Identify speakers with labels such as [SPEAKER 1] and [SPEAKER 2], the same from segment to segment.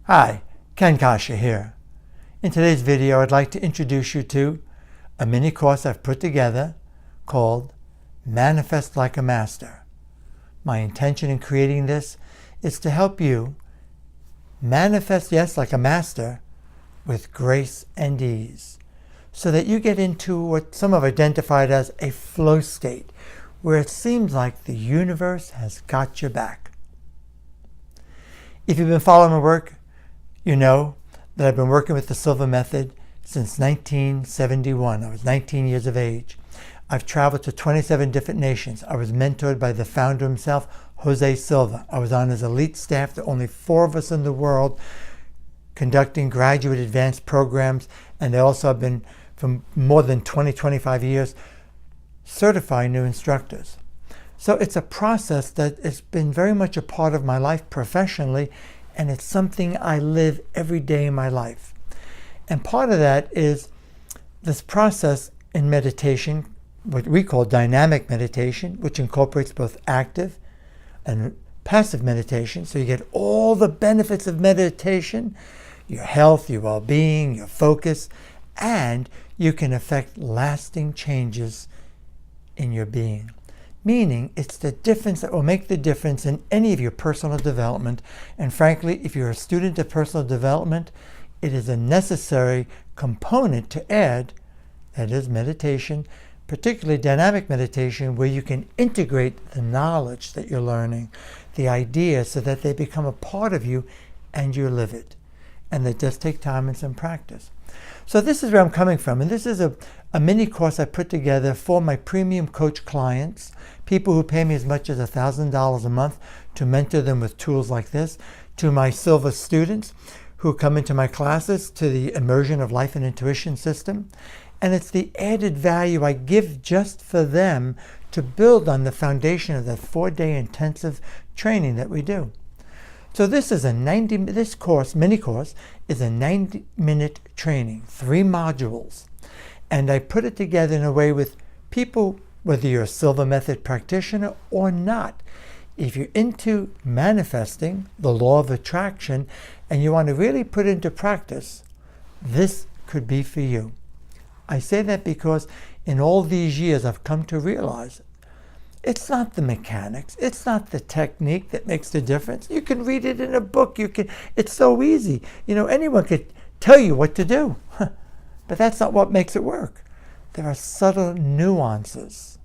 [SPEAKER 1] Hi, Ken Coscia here. In today's video, I'd like to introduce you to a mini course I've put together called Manifest Like a Master. My intention in creating this is to help you manifest, yes, like a master, with grace and ease, so that you get into what some have identified as a flow state, where it seems like the universe has got your back. If you've been following my work, you know that I've been working with the Silva Method since 1971. I was 19 years of age. I've traveled to 27 different nations. I was mentored by the founder himself, Jose Silva. I was on his elite staff. There are only 4 of us in the world conducting graduate advanced programs, and I also have been, for more than 25 years, certifying new instructors. So it's a process that has been very much a part of my life professionally, and it's something I live every day in my life. And part of that is this process in meditation, what we call dynamic meditation, which incorporates both active and passive meditation. So you get all the benefits of meditation, your health, your well-being, your focus, and you can affect lasting changes in your being. Meaning, it's the difference that will make the difference in any of your personal development. And frankly, if you're a student of personal development, it is a necessary component to add, that is meditation, particularly dynamic meditation, where you can integrate the knowledge that you're learning, the ideas, so that they become a part of you and you live it. And they just take time and some practice. So this is where I'm coming from, and this is a mini course I put together for my premium coach clients, people who pay me as much as $1,000 a month to mentor them with tools like this, to my Silva students who come into my classes, to the Immersion of Life and Intuition system. And it's the added value I give just for them to build on the foundation of that 4-day intensive training that we do. So this is this course, mini course, is a 90-minute training, 3 modules. And I put it together in a way with people, whether you're a Silva Method practitioner or not. If you're into manifesting the law of attraction and you want to really put into practice, this could be for you. I say that because in all these years I've come to realize it's not the mechanics, it's not the technique that makes the difference. You can read it in a book, it's so easy. Anyone could tell you what to do, but that's not what makes it work. There are subtle nuances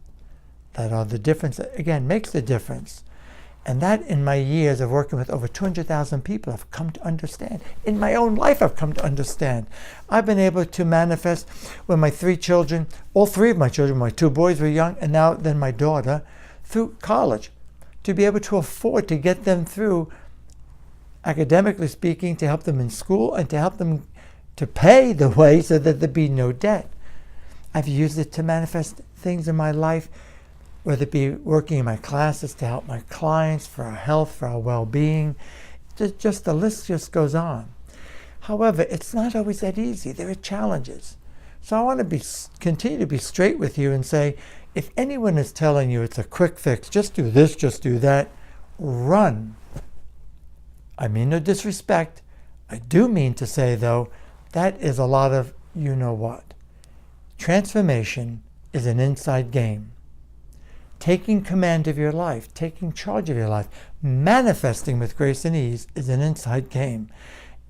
[SPEAKER 1] that are the difference that, again, makes the difference. And that, in my years of working with over 200,000 people, I've come to understand. In my own life, I've come to understand. I've been able to manifest when my 3 children, all 3 of my children, my 2 boys were young, and now then my daughter, through college, to be able to afford to get them through, academically speaking, to help them in school and to help them to pay the way so that there be no debt. I've used it to manifest things in my life, whether it be working in my classes to help my clients, for our health, for our well-being. Just the list just goes on. However, it's not always that easy. There are challenges. So I want to continue to be straight with you and say, if anyone is telling you it's a quick fix, just do this, just do that, run. I mean no disrespect. I do mean to say, though, that is a lot of you-know-what. Transformation is an inside game. Taking command of your life, taking charge of your life, manifesting with grace and ease is an inside game.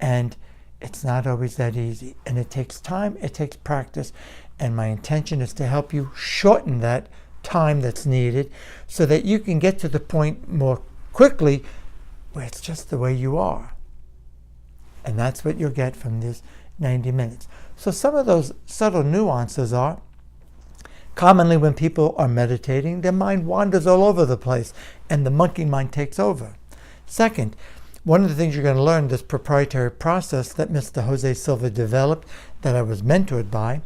[SPEAKER 1] And it's not always that easy. And it takes time, it takes practice. And my intention is to help you shorten that time that's needed so that you can get to the point more quickly where it's just the way you are. And that's what you'll get from this 90 minutes. So some of those subtle nuances are, commonly when people are meditating, their mind wanders all over the place and the monkey mind takes over. Second, one of the things you're going to learn, this proprietary process that Mr. Jose Silva developed, that I was mentored by,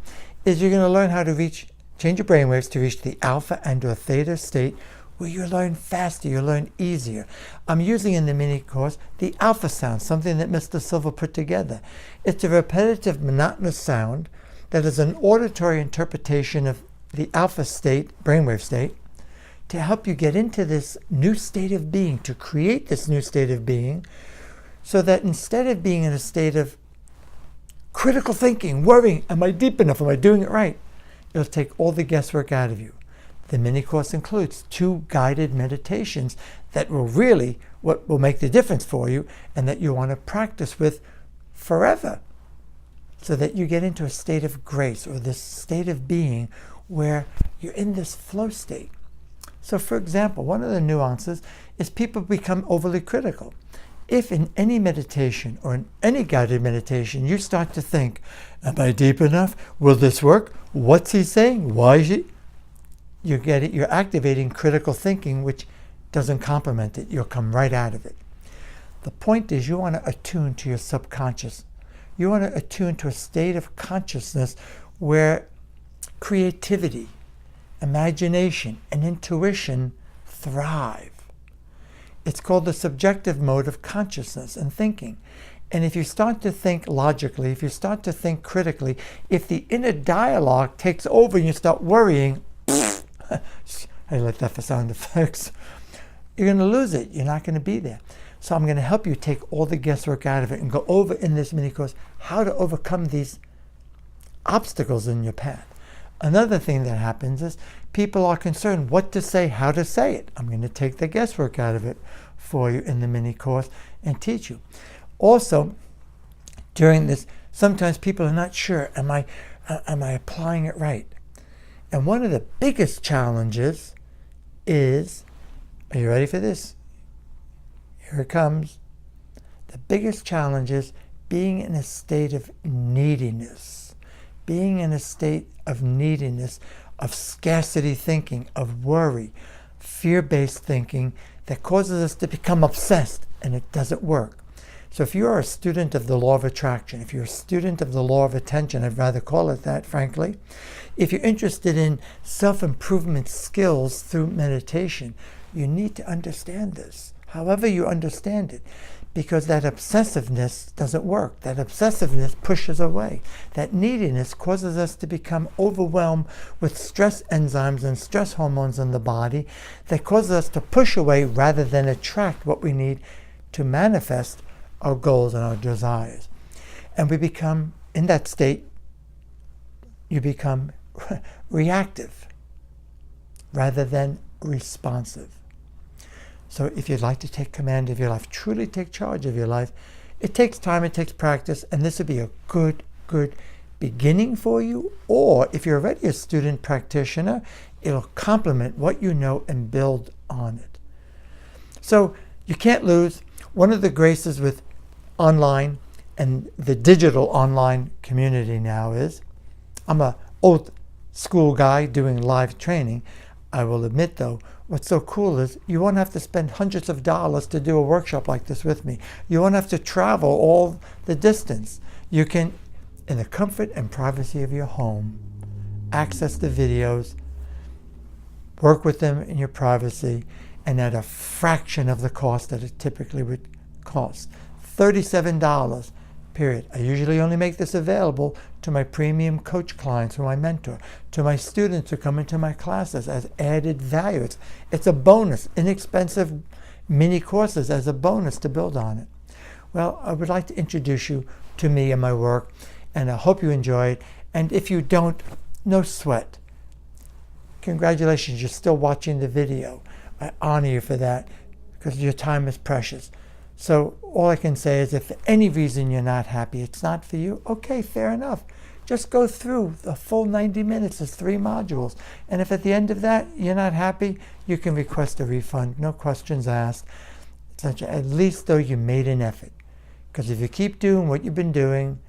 [SPEAKER 1] is you're going to learn how to change your brainwaves to reach the alpha and or theta state, where you learn faster, you learn easier. I'm using in the mini course the alpha sound, something that Mr. Silva put together. It's a repetitive, monotonous sound that is an auditory interpretation of the alpha state, brainwave state, to help you get into this new state of being, to create this new state of being, so that instead of being in a state of critical thinking, worrying, am I deep enough? Am I doing it right? It'll take all the guesswork out of you. The mini course includes 2 guided meditations that will really, what will make the difference for you, and that you want to practice with forever, so that you get into a state of grace, or this state of being where you're in this flow state. So for example, one of the nuances is people become overly critical. If in any meditation or in any guided meditation you start to think, am I deep enough? Will this work? What's he saying? Why is he? You're activating critical thinking, which doesn't complement it. You'll come right out of it. The point is, you want to attune to your subconscious. You want to attune to a state of consciousness where creativity, imagination, and intuition thrive. It's called the subjective mode of consciousness and thinking. And if you start to think logically, if you start to think critically, if the inner dialogue takes over and you start worrying, I like that for sound effects, you're going to lose it. You're not going to be there. So I'm going to help you take all the guesswork out of it and go over in this mini course how to overcome these obstacles in your path. Another thing that happens is people are concerned what to say, how to say it. I'm going to take the guesswork out of it for you in the mini course and teach you. Also, during this, sometimes people are not sure, am I applying it right? And one of the biggest challenges is, are you ready for this? Here it comes. The biggest challenge is being in a state of neediness. Being in a state of neediness, of scarcity thinking, of worry, fear-based thinking that causes us to become obsessed, and it doesn't work. So if you're a student of the law of attraction, if you're a student of the law of attention, I'd rather call it that, frankly, if you're interested in self-improvement skills through meditation, you need to understand this, however you understand it, because that obsessiveness doesn't work. That obsessiveness pushes away. That neediness causes us to become overwhelmed with stress enzymes and stress hormones in the body that causes us to push away rather than attract what we need to manifest our goals and our desires. And we become, in that state, you become reactive rather than responsive. So if you'd like to take command of your life, truly take charge of your life, it takes time, it takes practice, and this would be a good beginning for you. Or if you're already a student practitioner, it'll complement what you know and build on it. So you can't lose. One of the graces with online and the digital online community now is, I'm an old school guy doing live training. I will admit though, what's so cool is you won't have to spend hundreds of dollars to do a workshop like this with me. You won't have to travel all the distance. You can, in the comfort and privacy of your home, access the videos, work with them in your privacy, and at a fraction of the cost that it typically would cost. $37, period. I usually only make this available to my premium coach clients who I mentor, to my students who come into my classes as added value. It's a bonus, inexpensive mini courses as a bonus to build on it. Well, I would like to introduce you to me and my work, and I hope you enjoy it. And if you don't, no sweat. Congratulations, you're still watching the video. I honor you for that because your time is precious. So all I can say is if for any reason you're not happy, it's not for you, okay, fair enough. Just go through the full 90 minutes, there's 3 modules. And if at the end of that you're not happy, you can request a refund, no questions asked. At least though you made an effort. Because if you keep doing what you've been doing,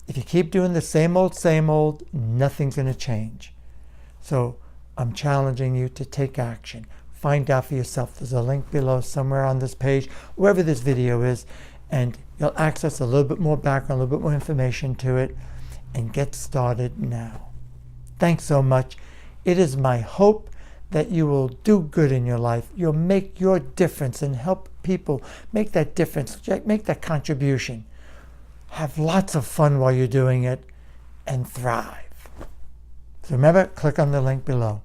[SPEAKER 1] if you keep doing the same old, nothing's going to change. So I'm challenging you to take action. Find out for yourself. There's a link below somewhere on this page, wherever this video is, and you'll access a little bit more background, a little bit more information to it, and get started now. Thanks so much. It is my hope that you will do good in your life. You'll make your difference and help people make that difference, make that contribution. Have lots of fun while you're doing it and thrive. So remember, click on the link below.